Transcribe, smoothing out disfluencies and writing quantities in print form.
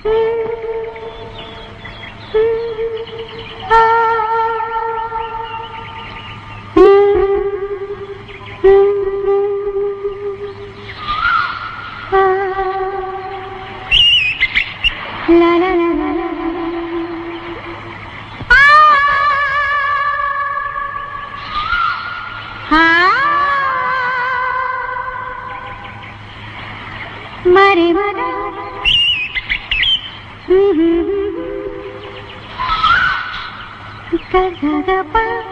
La la la la la. Mare mare. Ga ga ga pa.